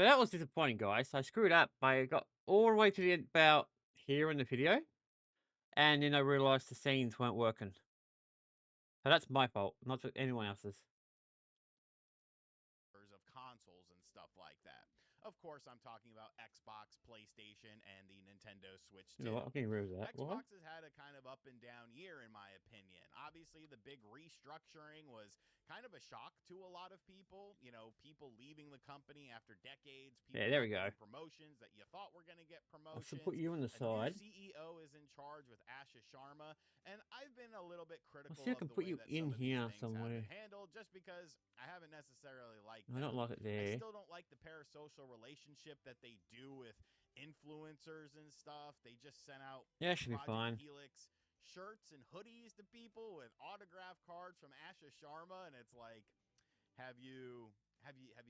So that was disappointing, guys. I screwed up. I got all the way to the end about here in the video, and then I realized the scenes weren't working. So that's my fault, not anyone else's. Of consoles and stuff like that. Of course, I'm talking about Xbox, PlayStation, and the Nintendo Switch You 2. know what? I'm getting rid of that. What? Xbox has had a kind of up and down year, in my opinion. Obviously, the big restructuring was kind of a shock to a lot of people. You know, people leaving the company after decades, Yeah, people there not we go. getting promotions that you thought were going to get I should put promotions. you on the A new side. CEO is in charge with Asha Sharma, and I've been a little bit I critical see I of can the put way you that in some of these here things have been somewhere. handled, just because I haven't necessarily liked I don't them. like it I there. still don't like the parasocial relationship that they do with influencers and stuff. They just sent out Yeah, should be Project fine. Helix shirts and hoodies to people with autograph cards from Asha Sharma, and it's like, have you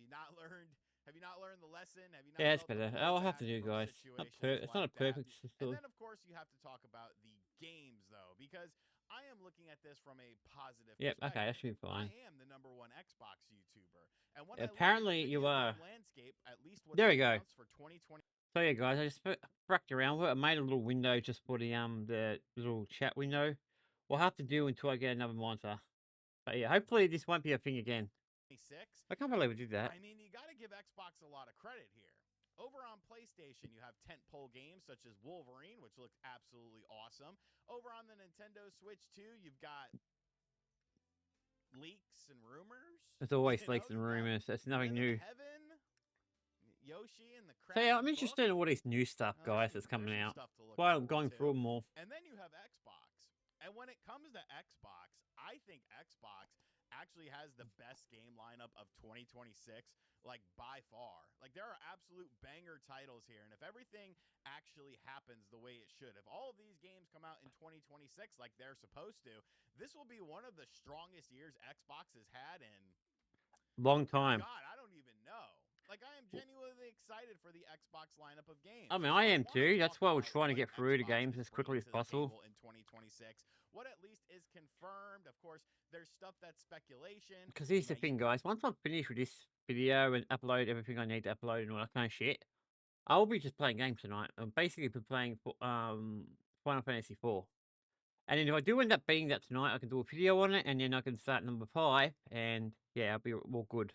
not learned? Have you not learned the lesson? Have you not Yeah, it's felt the better. I'll have blowback to do, from guys. situations It's not like a that? perfect And still. then, of course, you have to talk about the games, though, because I am looking at this from a positive Yep. Okay, that perspective. should be I fine. am the #1 Xbox YouTuber, and when I look at the Apparently, you video are. game landscape, at least what's There we been go. announced for 2020. So yeah, guys, I just fracked around with it. I made a little window just for the little chat window. We'll have to do until I get another monitor. But yeah, hopefully this won't be a thing again. 26. I can't believe we did that. I mean, you got to give Xbox a lot of credit here. Over on PlayStation, you have tentpole games such as Wolverine, which looks absolutely awesome. Over on the Nintendo Switch 2, you've got leaks and rumors. There's always You know, leaks and you've got rumors. That's nothing Rhythm new. Heaven, Yoshi and the So yeah, Crafted I'm Book. interested in all this new stuff, Now, guys, that's coming there's some out. stuff to look That's why I'm forward going to. through them all. And then you have Xbox. And when it comes to Xbox, I think Xbox actually has the best game lineup of 2026, like by far. Like there are absolute banger titles here. And if everything actually happens the way it should, if all of these games come out in 2026 like they're supposed to, this will be one of the strongest years Xbox has had in Long time. God, I don't even know. Like, I am genuinely excited for the Xbox lineup of games. I mean, So I I am want to too. talk That's why we're about trying to what get through the Xbox games is as quickly bringing as to the possible. table in 2026. What at least is confirmed. Of course, there's stuff that's speculation. Because here's You the know, you thing, guys. Once I'm finished with this video and upload everything I need to upload and all that kind of shit, I'll be just playing games tonight. I'll basically be playing Final Fantasy 4. And then if I do end up beating that tonight, I can do a video on it, and then I can start number 5, and yeah, I'll be all good.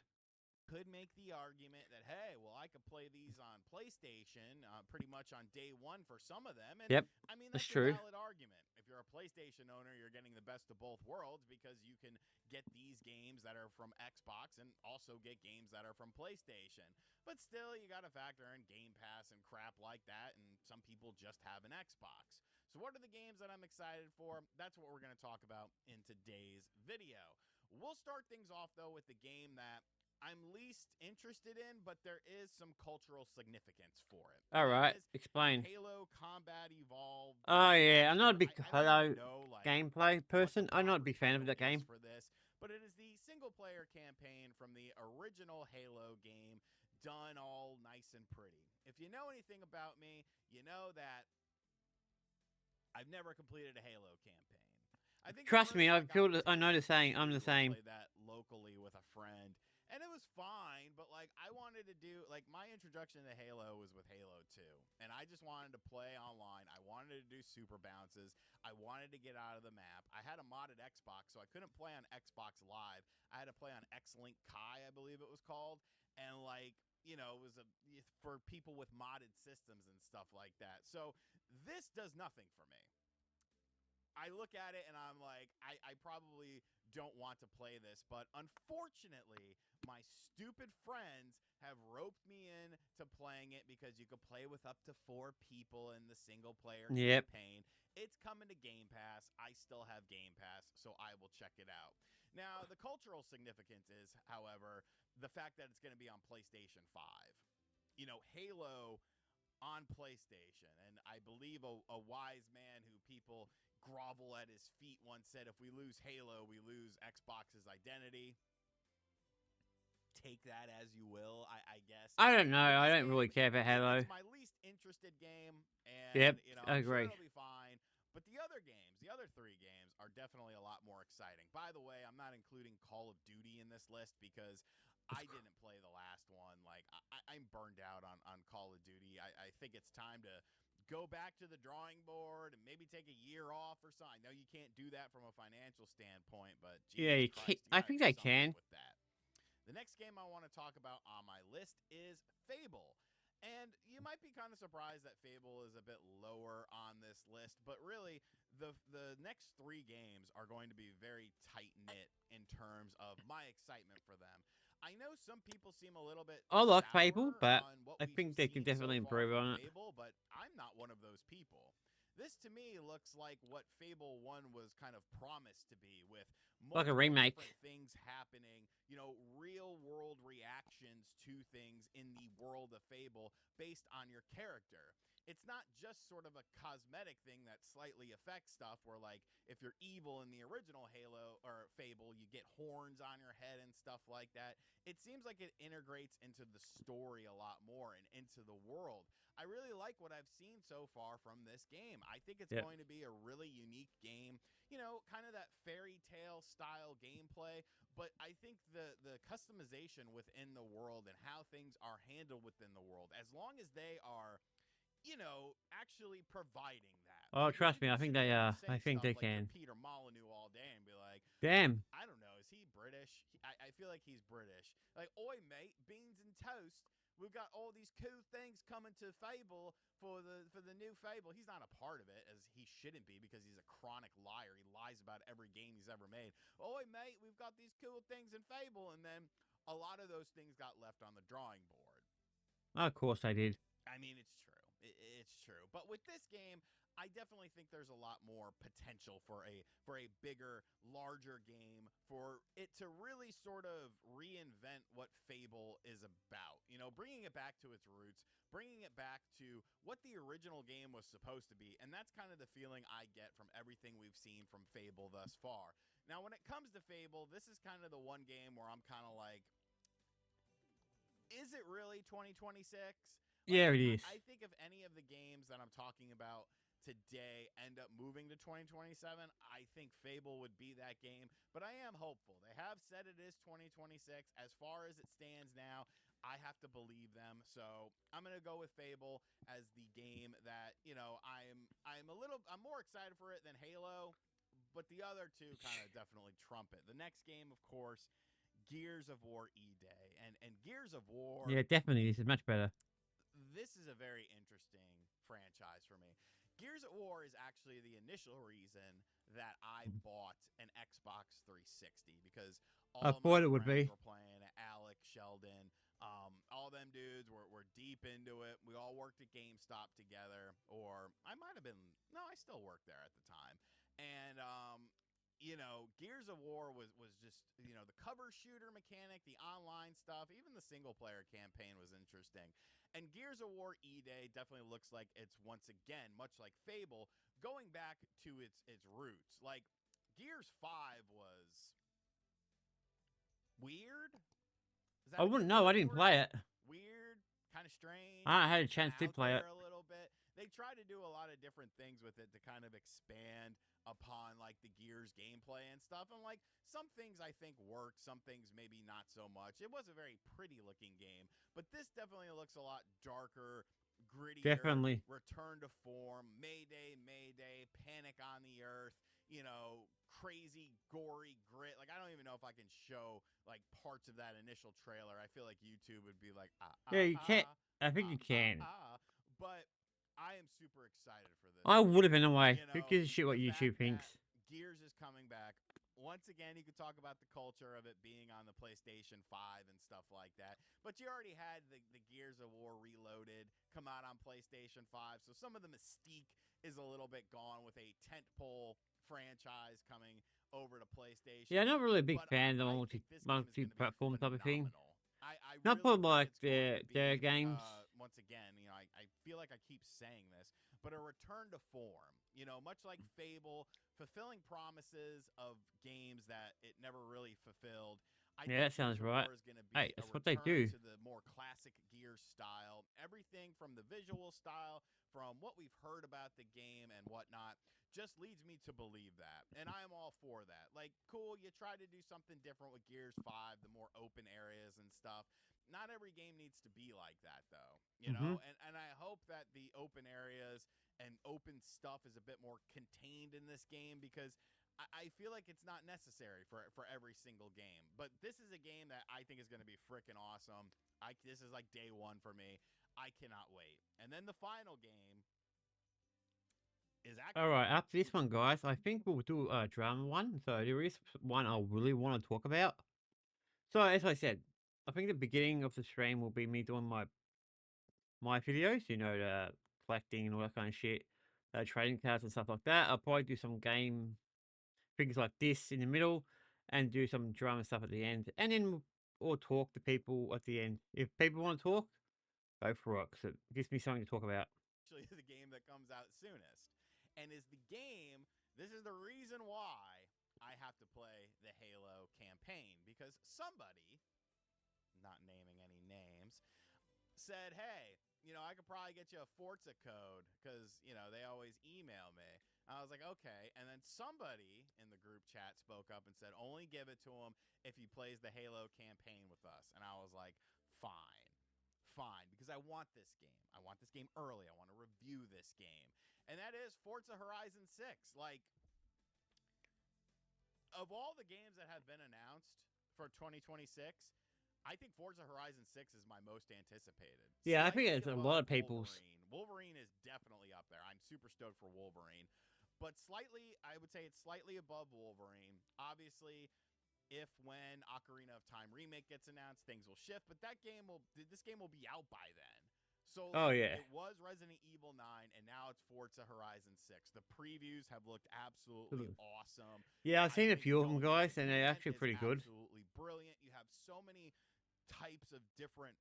could make the argument that, hey, well, I could play these on PlayStation pretty much on day one for some of them. And Yep, I mean, that's that's a true. valid argument. If you're a PlayStation owner, you're getting the best of both worlds because you can get these games that are from Xbox and also get games that are from PlayStation. But still, you got to factor in Game Pass and crap like that. And some people just have an Xbox. So, what are the games that I'm excited for? That's what we're going to talk about in today's video. We'll start things off, though, with the game that I'm least interested in, but there is some cultural significance for it. All right, explain. Halo Combat Evolved. Oh yeah, I'm not a big I don't Halo even know like gameplay person. I'm not a big fan of that game. for this, but it is the single player campaign from the original Halo game, done all nice and pretty. If you know anything about me, you know that I've never completed a Halo campaign. I think Trust me, I know the same. I'm the same. Play that locally with a friend, and it was fine. But like, I wanted to do like my introduction to Halo was with Halo 2, and I just wanted to play online. I wanted to do super bounces. I wanted to get out of the map. I had a modded Xbox, so I couldn't play on Xbox Live. I had to play on X-Link Kai, I believe it was called, and like. You know, it was for people with modded systems and stuff like that. So this does nothing for me. I look at it and I'm like, I probably don't want to play this, but unfortunately, my stupid friends have roped me in to playing it because you could play with up to 4 people in the single player campaign. It's coming to Game Pass. I still have Game Pass, so I will check it out. Now, the cultural significance is, however, the fact that it's going to be on PlayStation 5. You know, Halo on PlayStation, and I believe a wise man who people grovel at his feet once said, if we lose Halo, we lose Xbox's identity. Take that as you will, I guess. I don't know. I don't really care about Halo. It's my least interested game, and you know, I agree. Sure it'll be fine. But the other games, the other 3 games, are definitely a lot more exciting. By the way, I'm not including Call of Duty in this list because I didn't play the last one. Like, I'm burned think it's time to go back to the drawing board and maybe take a year off or something. I know you can't do that from a financial standpoint, but Yeah, Jesus you can. Christ, you I got to think do they something can. with that. The next game I want to talk about on my list is Fable. And you might be kind of surprised that Fable is a bit lower on this list, but really the next 3 games are going to be very tight knit in terms of my excitement for them. I know some people seem a little bit I like Fable, sour but on what I we've think they can seen so definitely far improve from on it. Fable, but I'm not one of those people. This to me looks like what Fable 1 was kind of promised to be, with Like a multiple different remake. things happening, real world reactions to things in the world of Fable based on your character. It's not just sort of a cosmetic thing that slightly affects stuff where, like, if you're evil in the original Halo or Fable, you get horns on your head and stuff like that. It seems like it integrates into the story a lot more and into the world. I really like what I've seen so far from this game. I think it's Yep. going to be a really unique game. Kind of that fairy tale style gameplay, but I think the customization within the world and how things are handled within the world, as long as they are actually providing that. Oh, Like, trust me. people I think shouldn't they. be able to I say think stuff they like you're can. Peter Molyneux all day and be like, Damn. I don't know, is he British? I feel like he's British. Like, oi, mate, beans and toast. We've got all these cool things coming to Fable for the new Fable. He's not a part of it, as he shouldn't be, because he's a chronic liar. He lies about every game he's ever made. Oi, mate, we've got these cool things in Fable, and then a lot of those things got left on the drawing board. Of course they did. I mean, it's true. It's true. But with this game, I definitely think there's a lot more potential for a bigger, larger game, for it to really sort of reinvent what Fable is about. Bringing it back to its roots, bringing it back to what the original game was supposed to be. And that's kind of the feeling I get from everything we've seen from Fable thus far. Now, when it comes to Fable, this is kind of the one game where I'm kind of like, is it really 2026? Like, Yeah, it is. I think if any of the games that I'm talking about today end up moving to 2027, I think Fable would be that game. But I am hopeful. They have said it is 2026. As far as it stands now, I have to believe them. So I'm gonna go with Fable as the game that I'm more excited for it than Halo. But the other two kind of definitely trump it. The next game, of course, Gears of War E-Day. And Gears of War, Yeah, definitely. This is much better. this is a very interesting franchise for me. Gears of War is actually the initial reason that I bought an Xbox 360, because I all of my thought it would friends be. were playing it. Alex, Sheldon, all them dudes were deep into it. We all worked at GameStop together, or I might have been, no, I still worked there at the time. And Gears of War was just, the cover shooter mechanic, the online stuff, even the single player campaign was interesting. And Gears of War E-Day definitely looks like it's once again, much like Fable, going back to its roots. Like, Gears 5 was weird. Is I that a wouldn't good know. I word didn't for it? play it. Weird, kind of strange, I had a kind chance of to out play it. there a little bit. They try to do a lot of different things with it to kind of expand upon, like, the Gears gameplay and stuff. And, like, some things I think work, some things maybe not so much. It was a very pretty looking game, but this definitely looks a lot darker, grittier, Definitely. return to form, Mayday, Mayday, panic on the earth, crazy, gory grit. Like, I don't even know if I can show, like, parts of that initial trailer. I feel like YouTube would be like, Yeah, you can't. I think you can. but I am super excited for this I would game. have been away. Who gives a shit what The YouTube fact thinks? that Gears is coming back. Once again, you could talk about the culture of it being on the PlayStation 5 and stuff like that. But you already had the Gears of War Reloaded come out on PlayStation 5. So some of the mystique is a little bit gone with a tentpole franchise coming over to Yeah, I'm PlayStation. not really a big But fan of the I think this game is going to be multi-platform type of thing. phenomenal. I Not for really think like it's going to their be, games. once again, I feel like I keep saying this, but a return to form. Much like Fable, fulfilling promises of games that it never really fulfilled. I Yeah, think that sounds Gears of right. War is going to Hey, be a that's what they return do. to the more classic Gears style. Everything from the visual style, from what we've heard about the game and whatnot, just leads me to believe that. And I am all for that. Like, cool, you try to do something different with Gears 5, the more open areas and stuff. Not every game needs to be like that, though. Hmm. And I hope hope that the open areas and open stuff is a bit more contained in this game because I feel like it's not necessary for every single game. But this is a game that I think is going to be freaking awesome. This is like day one for me. I cannot wait. And then the final game is All actually right, after this one, guys, I think we'll do a drama one. So there is one I really want to talk about. So as I said, I think the beginning of the stream will be me doing my videos. You know, the collecting and all that kind of shit, trading cards and stuff like that. I'll probably do some game things like this in the middle, and do some drama stuff at the end, and then or talk to people at the end. If people want to talk, go for it, 'cause it gives me something to talk about. the game that comes out soonest. And is the game, this is the reason why I have to play the Halo campaign because somebody, not naming any names, said, hey, I could probably get you a Forza code because, they always email me. I was like, okay. And then somebody in the group chat spoke up and said, only give it to him if he plays the Halo campaign with us. And I was like, fine, because I want this game. I want this game early. I want to review this game. And that is Forza Horizon 6. Like, of all the games that have been announced for 2026, I think Forza Horizon 6 is my most anticipated. Yeah, I think Slightly it's a above lot of people's. Wolverine is definitely up there. I'm super stoked for Wolverine. But slightly, I would say it's slightly above Wolverine. Obviously, if when Ocarina of Time remake gets announced, things will shift. But this game will be out by then. So, Oh like, yeah, it was Resident Evil 9, and now it's Forza Horizon 6. The previews have looked absolutely awesome. yeah. I've I seen a think few of them, going into guys, and they're canon actually is pretty good. absolutely brilliant. You have so many types of different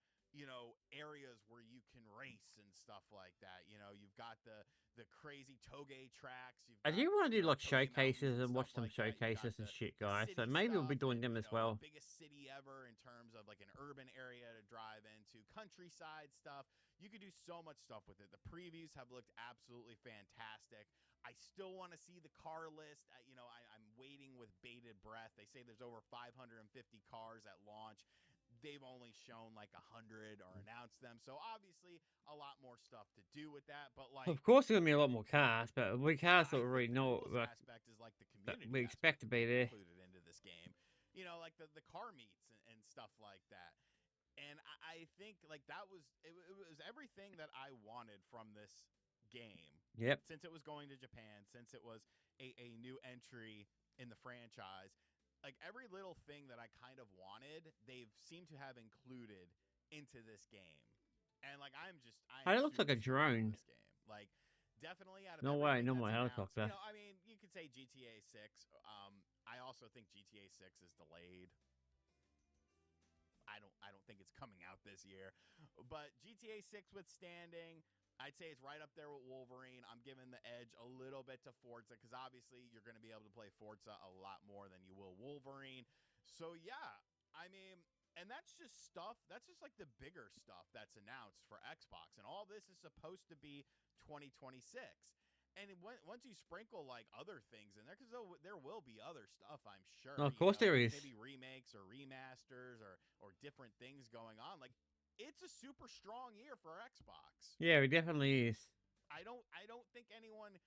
areas where you can race and stuff like that. You've got the crazy toge tracks. You've I got do want to do like toge mountains showcases and and stuff watch some like that. You've got showcases and shit, the guys. So city maybe we'll be stuff doing and them as well. the biggest city ever in terms of like an urban area to drive into, countryside stuff. You could do so much stuff with it. The previews have looked absolutely fantastic. I still want to see the car list. I'm waiting with bated breath. They say there's over 550 cars at launch. They've only shown like 100 or announced them. So obviously a lot more stuff to do with that. But like, Of course, there's gonna be a lot more cars, but we cars that I we think already the know coolest aspect is like the that community we expect aspect to that be they've there. included into this game. Like the car meets and stuff like that. And I think like it was everything that I wanted from this game. Yep. Since it was going to Japan, since it was a new entry in the franchise, like every little thing that I kind of wanted, they've seemed to have included into this game. And like I am Hey, it looks like super a stoked for drone. this game. Like definitely out of No way, everything no that's more announced, helicopter. I mean, you could say GTA 6. I also think GTA 6 is delayed. I don't think it's coming out this year. But GTA 6 withstanding, I'd say it's right up there with Wolverine. I'm giving the edge a little bit to Forza because obviously you're going to be able to play Forza a lot more than you will Wolverine. So yeah, I mean, and that's just stuff. That's just like the bigger stuff that's announced for Xbox, and all this is supposed to be 2026. And once you sprinkle like other things in there, because there will be other stuff, I'm No, sure. of course there is. Maybe remakes or remasters or different things going on. Like it's a super strong year for Xbox. Yeah, it definitely is. I don't think anyone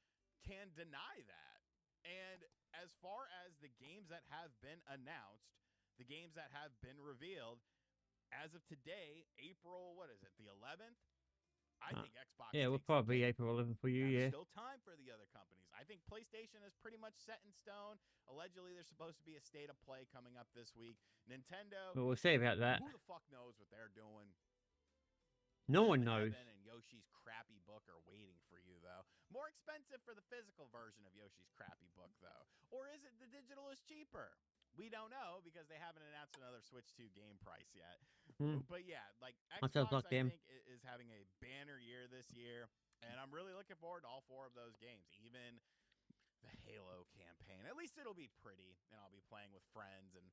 can deny that. And as far as the games that have been announced, the games that have been revealed, as of today, April, what is it, the 11th? I think Xbox Yeah, we'll takes the probably cake. April 11th for you. There's Yeah. still time for the other companies. I think PlayStation is pretty much set in stone. Allegedly, there's supposed to be a state of play coming up this week. Nintendo, But we'll see about that. who the fuck knows what they're doing? No Tim one knows. Heaven and Yoshi's Crappy Book are waiting for you, though. More expensive for the physical version of Yoshi's Crappy Book, though. Or is it the digital is cheaper? We don't know because they haven't announced another Switch 2 game price yet. Hmm. But yeah, like That sounds Xbox, like I them. think, is having a banner year this year. And I'm really looking forward to all four of those games, even the Halo campaign. At least it'll be pretty, and I'll be playing with friends. And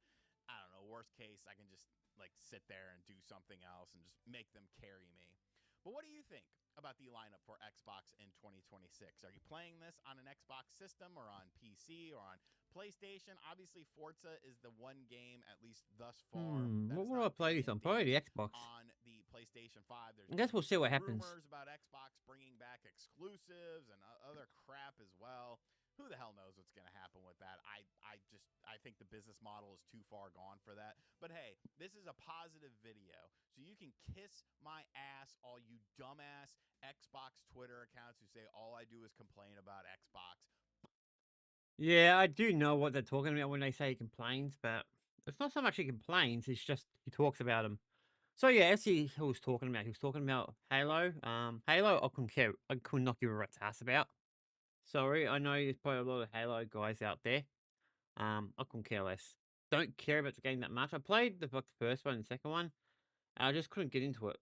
I don't know, worst case, I can just like sit there and do something else and just make them carry me. But what do you think about the lineup for Xbox in 2026? Are you playing this on an Xbox system or on PC or on PlayStation? Obviously, Forza is the one game, at least thus far, that What is will I not play this on? Probably PC-themed the Xbox. on the PlayStation 5. There's I guess been we'll see what happens. rumors about Xbox bringing back exclusives and other crap as well. Who the hell knows what's going to happen with that? I think the business model is too far gone for that. But hey, this is a positive video, so you can kiss my ass, all you dumbass Xbox Twitter accounts who say all I do is complain about Xbox. Yeah, I do know what they're talking about when they say he complains, but it's not so much he complains, it's just he talks about him. So yeah, as he was talking about, he was talking about Halo. Halo, I couldn't care. I could not give a rat's ass about. Sorry, I know there's probably a lot of Halo guys out there. I couldn't care less. Don't care about the game that much. I played like the first one and the second one. And I just couldn't get into it.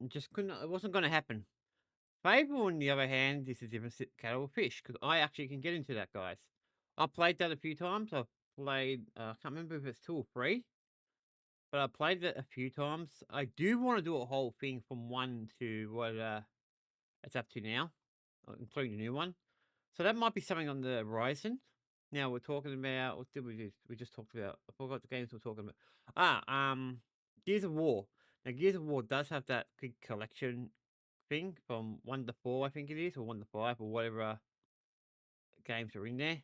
Just couldn't. It wasn't going to happen. Fable, on the other hand, is a different kettle of fish because I actually can get into that, guys. I played that a few times. I've played. I can't remember if it's 2 or 3, but I played that a few times. I do want to do a whole thing from 1 to what it's up to now, including the new one. So that might be something on the horizon. Now we're talking about what did we do? We just talked about. I forgot the games we're talking about. Gears of War. Now Gears of War does have that big collection thing from 1 to 4, I think it is, or 1 to 5, or whatever games are in there.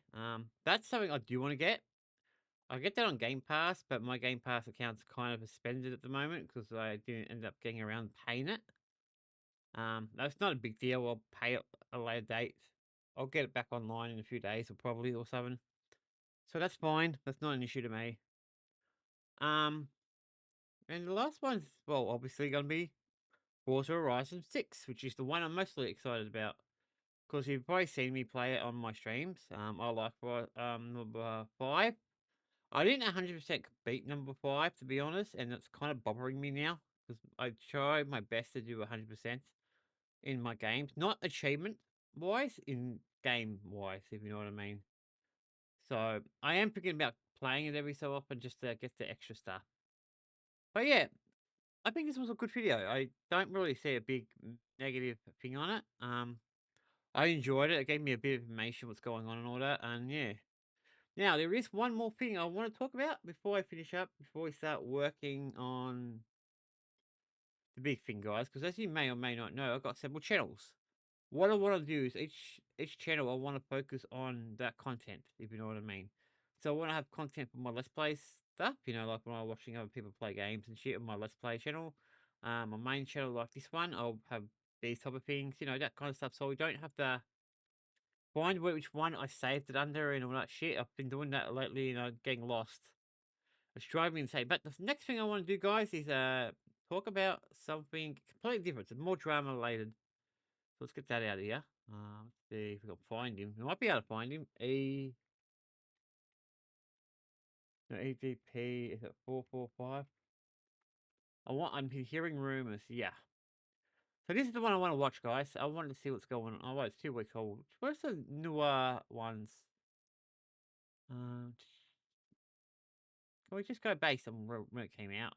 That's something I do want to get. I get that on Game Pass, but my Game Pass account's kind of suspended at the moment because I didn't end up getting around paying it. That's not a big deal. I'll pay it a later date. I'll get it back online in a few days, or probably or something. So that's fine. That's not an issue to me. Um, and the last one's well, obviously going to be Forza Horizon 6, which is the one I'm mostly excited about. Because you've probably seen me play it on my streams. I like number 5. I didn't 100% beat number 5, to be honest, and it's kind of bothering me now. Because I tried my best to do 100% in my games. Not achievement wise, in game wise, if you know what I mean. So I am thinking about playing it every so often just to get the extra stuff. But yeah, I think this was a good video. I don't really see a big negative thing on it. I enjoyed it. It gave me a bit of information what's going on and all that. And yeah. Now there is one more thing I want to talk about before I finish up, before we start working on the big thing, guys. Because as you may or may not know, I've got several channels. What I want to do is each channel I want to focus on that content, if you know what I mean. So I want to have content for my Let's Play stuff, like when I'm watching other people play games and shit on my Let's Play channel. My main channel like this one, I'll have these type of things, that kind of stuff. So we don't have to find which one I saved it under and all that shit. I've been doing that lately and I'm getting lost. It's driving me insane. But the next thing I want to do, guys, is talk about something completely different. It's more drama related. So let's get that out of here. Let's see if we can find him. We might be able to find him. No, EGP is it 445? I'm hearing rumors. Yeah. So this is the one I want to watch, guys. I wanted to see what's going on. Oh, well, it's 2 weeks old. Where's the newer ones? Can we just go based on when it came out?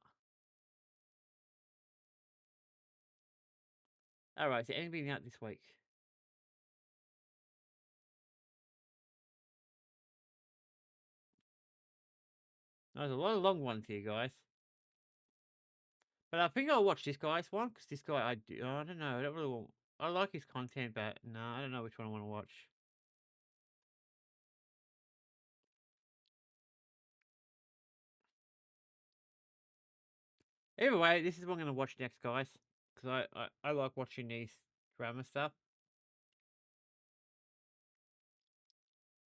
All right. Is there anything out this week? There's a lot of long ones here, guys. But I think I'll watch this guy's one because this guy, I don't know. I don't really want. I like his content, but no, I don't know which one I want to watch. Either way, this is what I'm going to watch next, guys. Because I like watching these drama stuff.